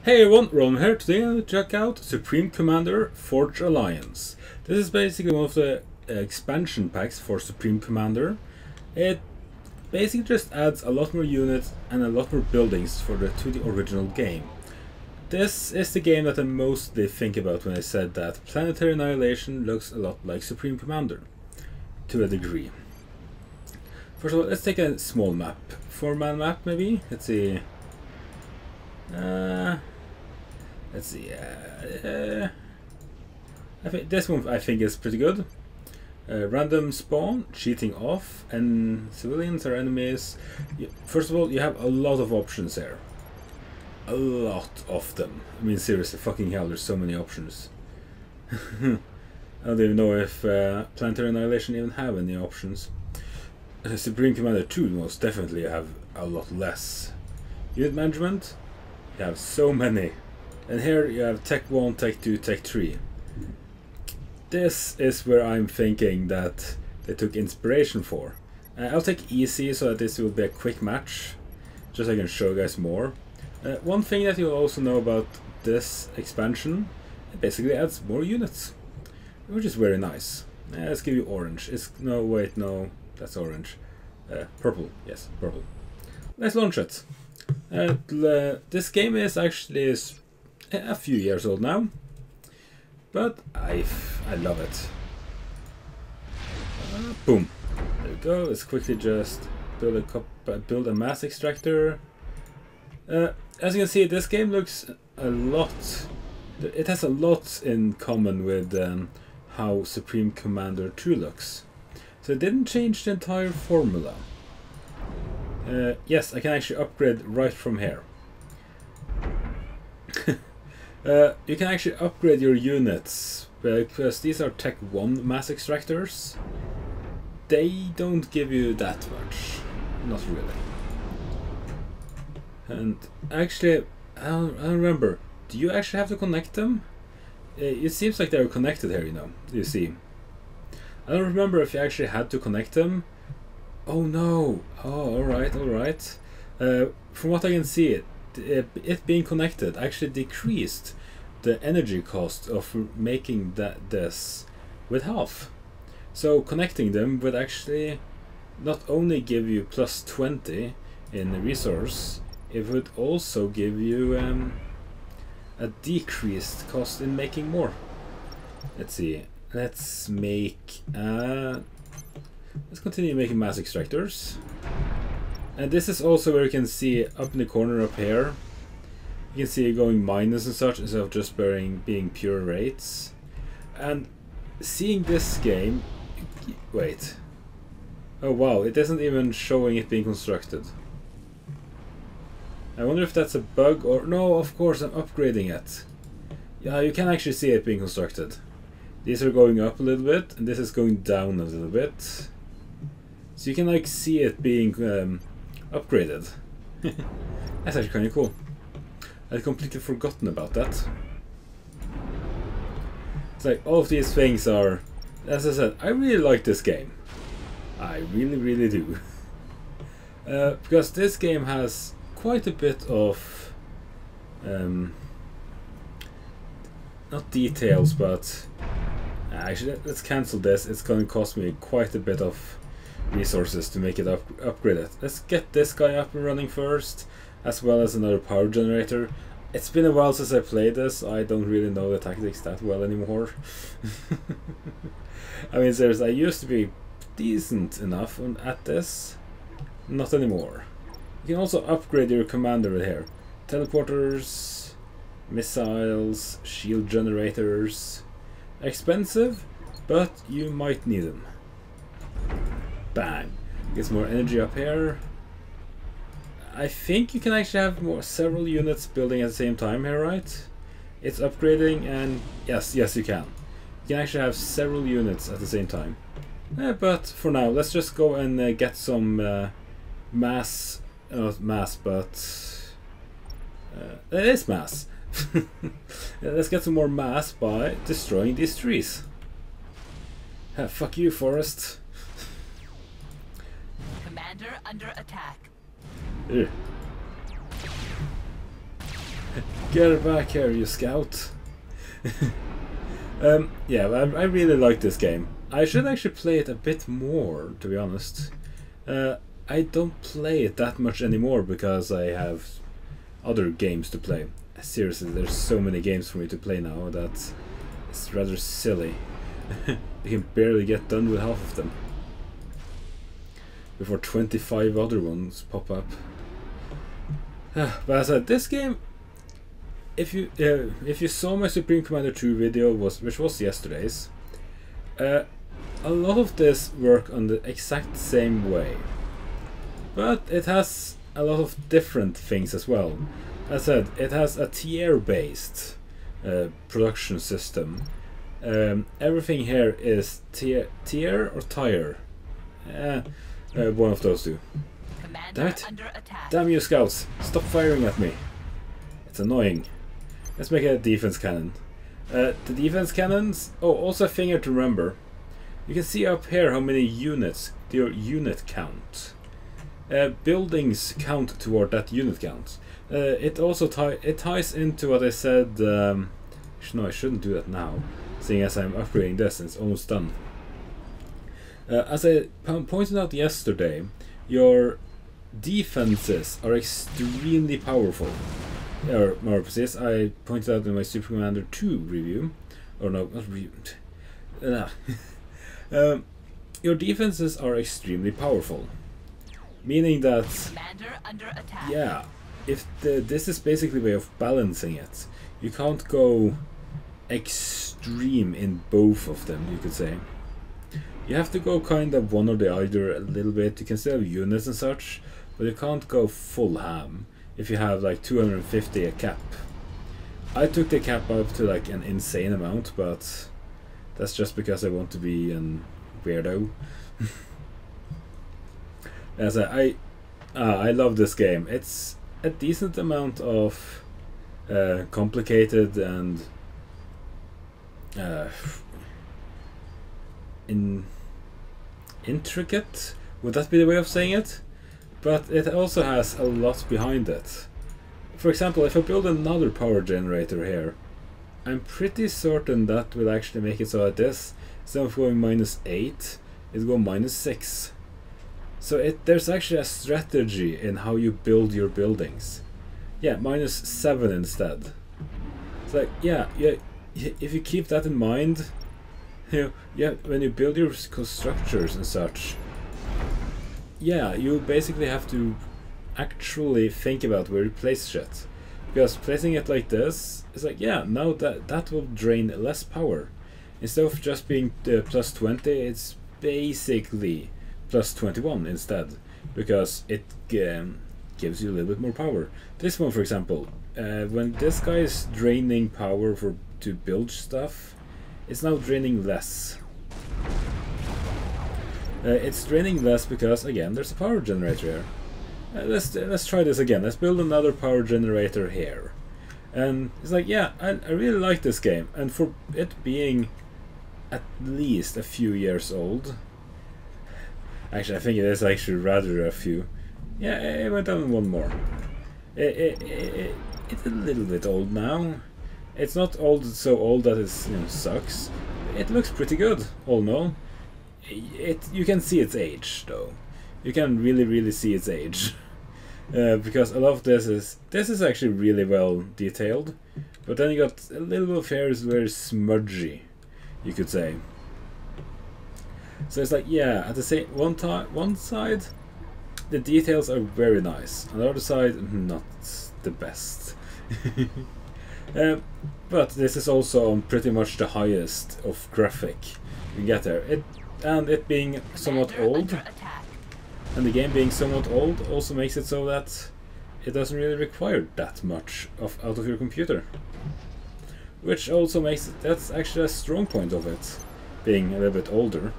Hey everyone, Ron here. Today I'm going to check out Supreme Commander Forge Alliance. This is basically one of the expansion packs for Supreme Commander. It basically just adds a lot more units and a lot more buildings to the original game. This is the game that I mostly think about when I said that Planetary Annihilation looks a lot like Supreme Commander, to a degree. First of all, let's take a small map. 4-man map maybe? Let's see. I think this one is pretty good. Random spawn, cheating off, and civilians or enemies. First of all, you have a lot of options here. A lot of them. I mean, seriously, fucking hell, there's so many options. I don't even know if Planetary Annihilation even have any options. Supreme Commander 2 most definitely have a lot less. Unit management, you have so many. And here you have Tech 1, Tech 2, Tech 3. This is where I'm thinking that they took inspiration for. I'll take easy so that this will be a quick match, just so I can show you guys more. One thing that you'll also know about this expansion, it basically adds more units, which is very nice. Let's give you orange. No, wait, no, that's orange. Purple, yes, purple. Let's launch it. This game is actually a few years old now, but I love it. Boom, there we go. Let's quickly just build a mass extractor. As you can see, this game looks a lot. It has a lot in common with how Supreme Commander 2 looks. So it didn't change the entire formula. Yes, I can actually upgrade right from here. You can actually upgrade your units, because these are Tech 1 mass extractors. They don't give you that much. Not really. And actually, I don't remember. Do you actually have to connect them? It seems like they're connected here, you know. You see. I don't remember if you actually had to connect them. Oh no! Oh, alright, alright. From what I can see, it being connected actually decreased the energy cost of making this with half. So connecting them would actually not only give you plus 20 in resource, it would also give you a decreased cost in making more. Let's see. Let's make let's continue making mass extractors. And this is also where you can see up in the corner up here. You can see it going minus and such instead of just being pure rates. And seeing this game, wait. Oh wow, it isn't even showing it being constructed. I wonder if that's a bug or no. Of course, I'm upgrading it. Yeah, you can actually see it being constructed. These are going up a little bit, and this is going down a little bit. So you can like see it being upgraded. That's actually kind of cool. I'd completely forgotten about that. It's like all of these things are, as I said, I really like this game. I really, really do. Because this game has quite a bit of not details, but actually let's cancel this. It's going to cost me quite a bit of resources to make it upgraded. Let's get this guy up and running first, as well as another power generator. It's been a while since I played this. I don't really know the tactics that well anymore. I mean, seriously, I used to be decent enough at this. Not anymore. You can also upgrade your commander here. Teleporters, missiles, shield generators. Expensive, but you might need them. Bang. Gets more energy up here. I think you can actually have several units building at the same time here, right? It's upgrading, and yes, you can. You can actually have several units at the same time. But for now, let's just go and get some mass. Not mass, but it is mass. Let's get some more mass by destroying these trees. Fuck you, forest. Commander under attack. Get back here, you scout. Yeah, I really like this game. I should actually play it a bit more, to be honest. I don't play it that much anymore because I have other games to play. Seriously, there's so many games for me to play now that it's rather silly. You can barely get done with half of them before 25 other ones pop up. But as I said, this game, if you saw my Supreme Commander 2 video, which was yesterday's, a lot of this work on the exact same way, but it has a lot of different things as well. As I said, it has a tier-based production system. Everything here is tier or tire. One of those two. Damn it! Damn you scouts! Stop firing at me! It's annoying. Let's make a defense cannon. The defense cannons... Oh, also a thing to remember. You can see up here how many units, your unit count. Buildings count toward that unit count. It also ties into what I said... no, I shouldn't do that now, seeing as I'm upgrading this and it's almost done. As I pointed out yesterday, your defenses are extremely powerful. Or more precise, I pointed out in my Super Commander 2 review, or no, not review. Your defenses are extremely powerful, meaning that yeah, if this is basically a way of balancing it. You can't go extreme in both of them, you could say. You have to go kind of one or the other a little bit. You can still have units and such, but you can't go full ham if you have like 250 a cap. I took the cap up to like an insane amount, but that's just because I want to be an weirdo. As I love this game. It's a decent amount of complicated and intricate, would that be the way of saying it? But it also has a lot behind it. For example, if I build another power generator here, I'm pretty certain that will actually make it so that this, instead of going -8, it'll go -6. So there's actually a strategy in how you build your buildings. Yeah, -7 instead. It's like, yeah, if you keep that in mind, when you build your structures and such, yeah, you basically have to actually think about where you place shit. Because placing it like this is like, yeah, now that will drain less power. Instead of just being +20, it's basically +21 instead, because it gives you a little bit more power. This one, for example, when this guy is draining power to build stuff, it's now draining less. It's draining less because, again, there's a power generator here. Let's try this again. Let's build another power generator here. And it's like, yeah, I really like this game. And for it being at least a few years old, actually I think it is actually rather a few. Yeah, it went down one more. It's a little bit old now. It's not so old that it sucks. It looks pretty good, all in all. You can see its age, though. You can really see its age. Because a lot of this is actually really well detailed, but then you got a little bit of hair is very smudgy, you could say. So it's like, yeah, at the same one side the details are very nice, on the other side not the best. But this is also on pretty much the highest of graphic you get there. It being somewhat old, and the game being somewhat old also makes it so that it doesn't really require that much out of your computer. Which also makes it, that's actually a strong point of it, being a little bit older.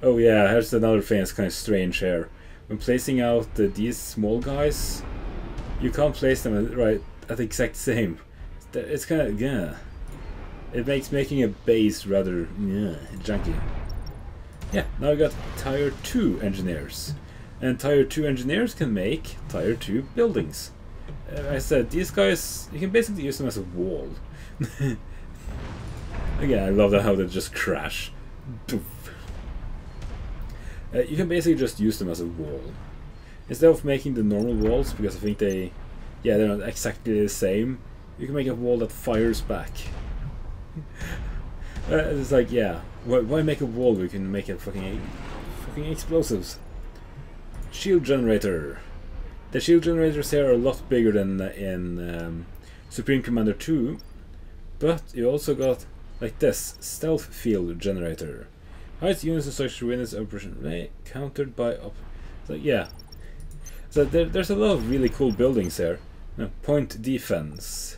Oh yeah, here's another thing that's kind of strange here. When placing out these small guys, you can't place them right at the exact same. It's kind of, yeah. It makes making a base rather junky. Yeah, now we got Tier 2 engineers. And Tier 2 engineers can make Tier 2 buildings. I said, these guys, you can basically use them as a wall. Again, I love that how they just crash. You can basically just use them as a wall. Instead of making the normal walls, because I think they're not exactly the same, you can make a wall that fires back. It's like, yeah, why make a wall where you can make it fucking explosives? Shield generator. The shield generators here are a lot bigger than in Supreme Commander 2, but you also got, like this, stealth field generator. Hides units and structure units operation countered by so yeah. So there's a lot of really cool buildings here. Point defense.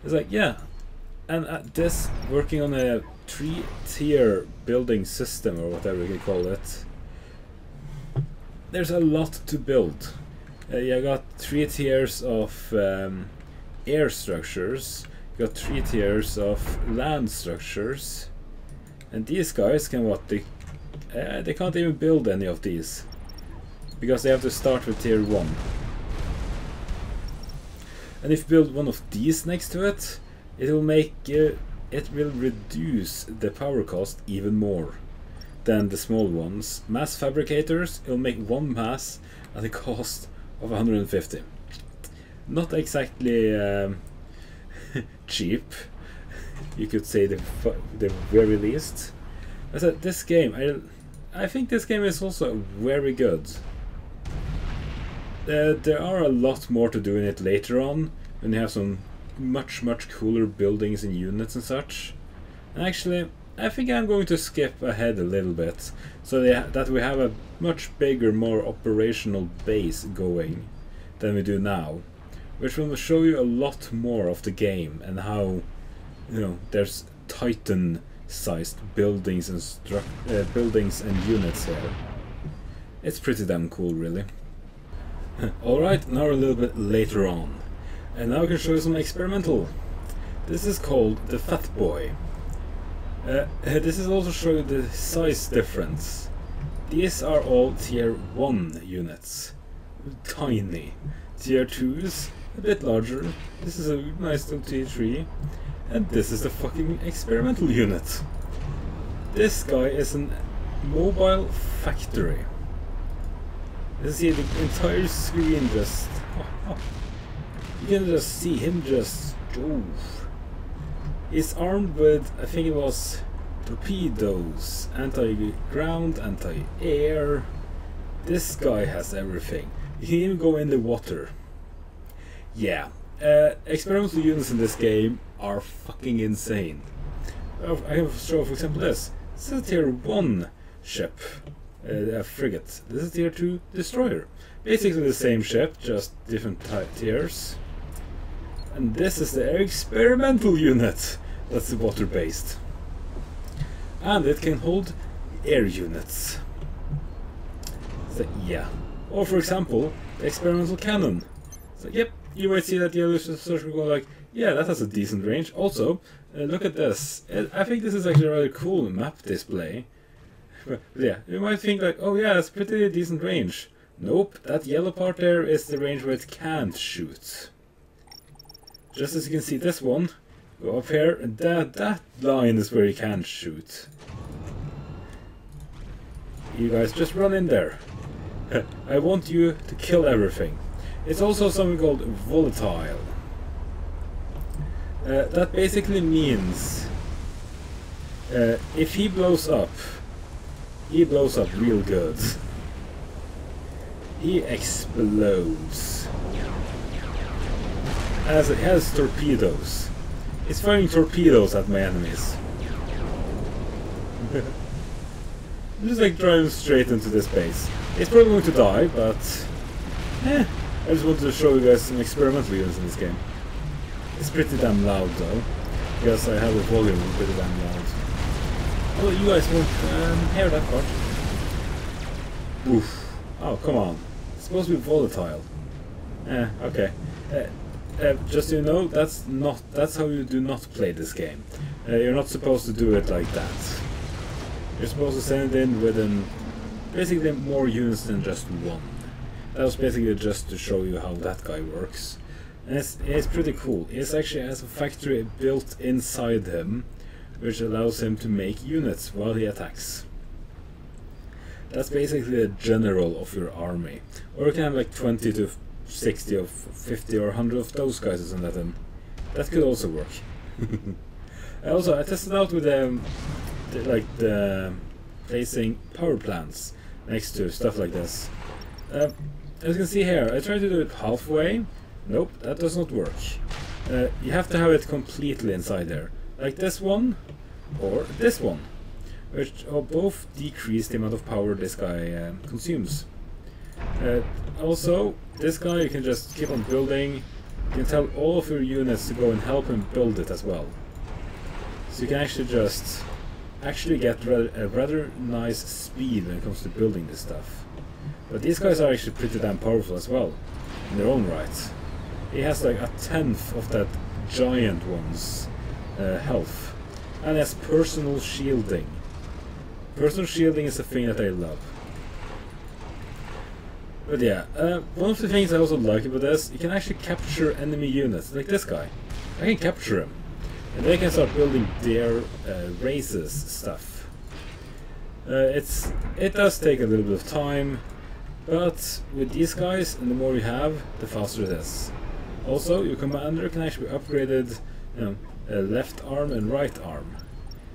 It's like, yeah. And this working on a 3-tier building system or whatever you call it. There's a lot to build. You got 3 tiers of air structures. You got 3 tiers of land structures. And these guys can they can't even build any of these. Because they have to start with tier 1. And if you build one of these next to it, it will reduce the power cost even more than the small ones. Mass fabricators, it'll make 1 mass at the cost of 150. Not exactly cheap, you could say the very least. I said, this game, I think this game is also very good. There are a lot more to do in it later on, when you have some much cooler buildings and units and such. And actually, I think I'm going to skip ahead a little bit, so that we have a much bigger, more operational base going than we do now, which will show you a lot more of the game and how, you know, there's Titan-sized buildings and buildings and units here. It's pretty damn cool, really. Alright, now we're a little bit later on, and now I can show you some experimental. This is called the Fat Boy. This is also showing the size difference. These are all tier 1 units. Tiny. Tier 2s, a bit larger. This is a nice little tier 3. And this is the fucking experimental unit. This guy is a mobile factory. You see the entire screen just... You can just see him just... Oof. He's armed with, I think it was torpedoes, anti-ground, anti-air. This guy has everything. You can even go in the water. Yeah, experimental units in this game are fucking insane. I can show, for example, this. This is a tier 1 ship, a frigate. This is tier 2 destroyer. Basically the same ship, just different tiers. And this is the experimental unit. That's water-based. And it can hold air units. So, yeah. Or for example, the experimental cannon. So, yep, you might see that the other search will go like, yeah, that has a decent range. Also, look at this. I think this is actually a rather cool map display. But yeah, you might think like, oh yeah, that's pretty decent range. Nope, that yellow part there is the range where it can't shoot. Just as you can see this one, go up here, and that line is where you can't shoot. You guys just run in there. I want you to kill everything. It's also something called volatile. That basically means if he blows up real good. He explodes. As it has torpedoes. It's firing torpedoes at my enemies. Just like driving straight into this base. It's probably going to die, but I just wanted to show you guys some experimental units in this game. It's pretty damn loud though, because I have the volume pretty damn loud. Although you guys won't hear that part. Oof. Oh, come on. It's supposed to be volatile. Okay. Just so you know, that's how you do not play this game. You're not supposed to do it like that. You're supposed to send it in with basically more units than just one. That was basically just to show you how that guy works. And it's pretty cool. He actually has a factory built inside him, which allows him to make units while he attacks. That's basically the general of your army. Or you can have like 20 to 60 or 50 or 100 of those guys and let them. That could also work. Also, I tested out with the placing power plants next to stuff like this. As you can see here, I tried to do it halfway. Nope, that does not work. You have to have it completely inside there, like this one or this one, which both decrease the amount of power this guy consumes. Also, this guy you can just keep on building. You can tell all of your units to go and help him build it as well. So you can actually just get a rather nice speed when it comes to building this stuff. But these guys are actually pretty damn powerful as well, in their own right. He has like 1/10 of that giant one's health. And he has personal shielding. Personal shielding is a thing that I love. But yeah, one of the things I also like about this, you can actually capture enemy units, like this guy. I can capture him, and they can start building their races stuff. It does take a little bit of time, but with these guys, and the more you have, the faster it is. Also, your commander can actually be upgraded, left arm and right arm.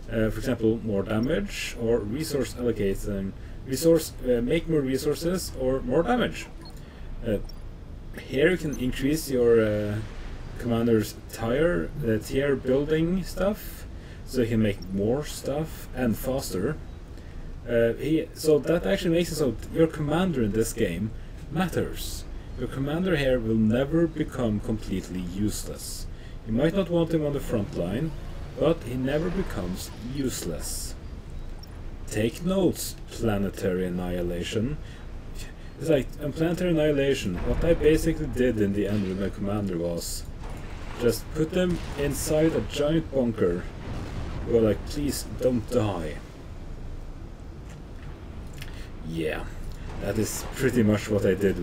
For example, more damage or resource allocating. Make more resources or more damage. Here you can increase your commander's tier building stuff, so he can make more stuff and faster. So that actually makes it so your commander in this game matters. Your commander here will never become completely useless. You might not want him on the front line, but he never becomes useless. Take notes, Planetary Annihilation. It's like, in Planetary Annihilation, what I basically did in the end with my commander was just put them inside a giant bunker. Go like, please don't die. Yeah, that is pretty much what I did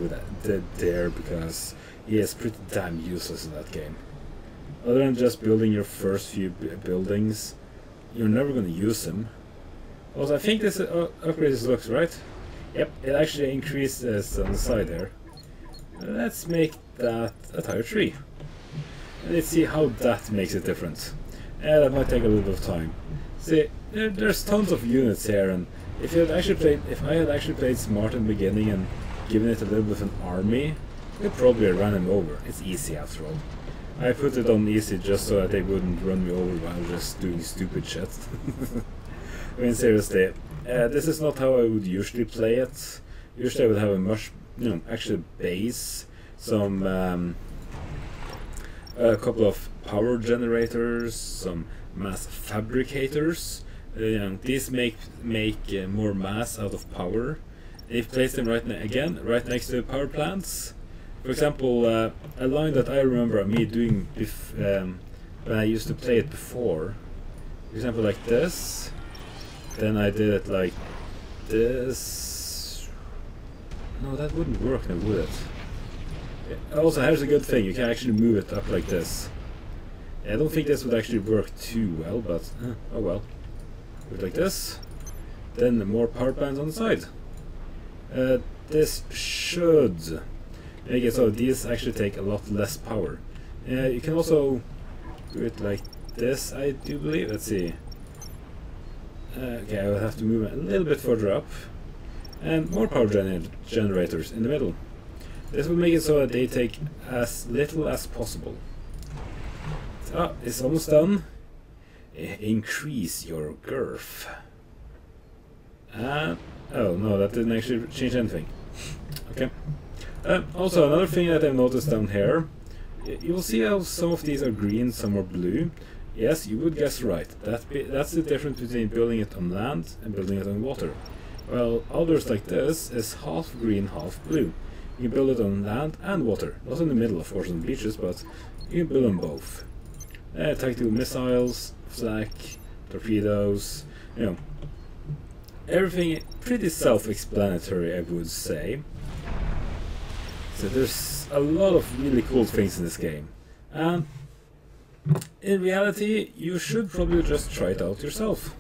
there, because he is pretty damn useless in that game. Other than just building your first few buildings, you're never going to use him. Also, I think this upgrades looks right. Yep, it actually increases on the side there. Let's make that a tier 3. And let's see how that makes it different. Yeah, that might take a little bit of time. See, there's tons of units here, and if I had actually played smart in the beginning and given it a little bit of an army, I could probably run him over. It's easy after all. I put it on easy just so that they wouldn't run me over while just doing stupid shit. I mean, seriously, this is not how I would usually play it. Usually I would have a much, actual base, some, a couple of power generators, some mass fabricators. These make more mass out of power. If place them right next to the power plants. For example, a line that I remember me doing when I used to play it before. For example, like this. Then I did it like this. No, that wouldn't work now, would it? Also, here's a good thing. You can actually move it up like this. I don't think this would actually work too well, but oh well. Do it like this. Then more power plants on the side. This should make it so these actually take a lot less power. You can also do it like this, I do believe. Let's see. Okay, I will have to move it a little bit further up. And more power generators in the middle. This will make it so that they take as little as possible. So, it's almost done. Increase your girth. Oh no, that didn't actually change anything. Okay. Also, another thing that I've noticed down here, you will see how some of these are green, some are blue. Yes, you would guess right. That's the difference between building it on land and building it on water. Well, others like this is half green, half blue. You can build it on land and water. Not in the middle, of course, on the beaches, but you can build on both. Tactical missiles, flak, torpedoes, everything pretty self-explanatory, I would say. So there's a lot of really cool things in this game. And in reality, you should probably just try it out yourself.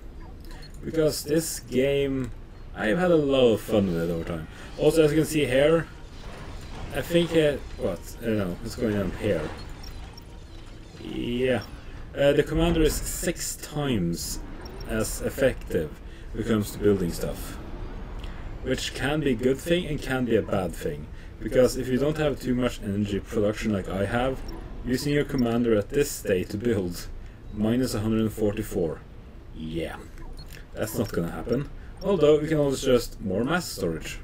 Because this game, I've had a lot of fun with it over time. Also, as you can see here, I think what? I don't know, what's going on here? Yeah. The commander is 6 times as effective when it comes to building stuff. Which can be a good thing and can be a bad thing. Because if you don't have too much energy production like I have, using your commander at this state to build, minus 144. Yeah. That's not gonna happen. Although we can always just more mass storage.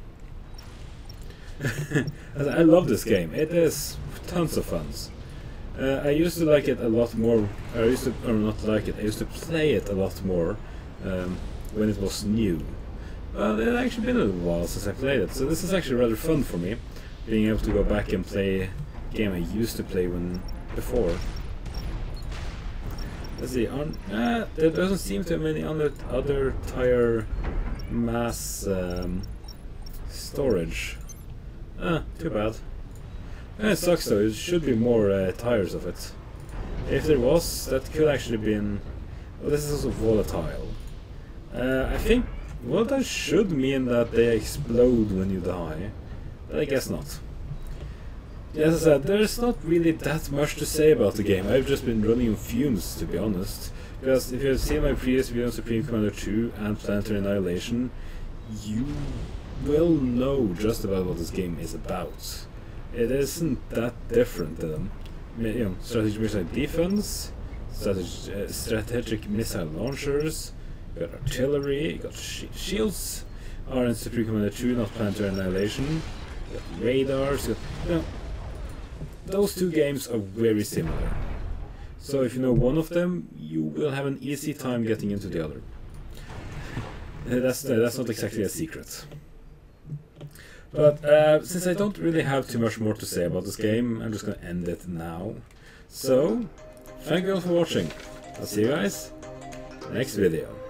I love this game. It is tons of fun. I used to like it a lot more. I used to play it a lot more when it was new. But it had actually been a little while since I played it, so this is actually rather fun for me, being able to go back and play a game I used to play before. Let's see. There doesn't seem to be any other tire mass storage. Too bad. It sucks though, it should be more tires of it. If there was, that could actually be in... Well, this is also volatile. I think volatile should mean that they explode when you die, but I guess not. As I said, there's not really that much to say about the game. I've just been running on fumes, to be honest. Because if you've seen my previous video on Supreme Commander 2 and Planetary Annihilation, you will know just about what this game is about. It isn't that different to them. You know, strategic missile defense, strategic missile launchers, you got artillery, you got shields, are in Supreme Commander 2, not Planetary Annihilation, you got radars, you know, those two games are very similar. So if you know one of them, you will have an easy time getting into the other. That's not exactly a secret. But since I don't really have too much more to say about this game, I'm just going to end it now. So, thank you all for watching. I'll see you guys next video.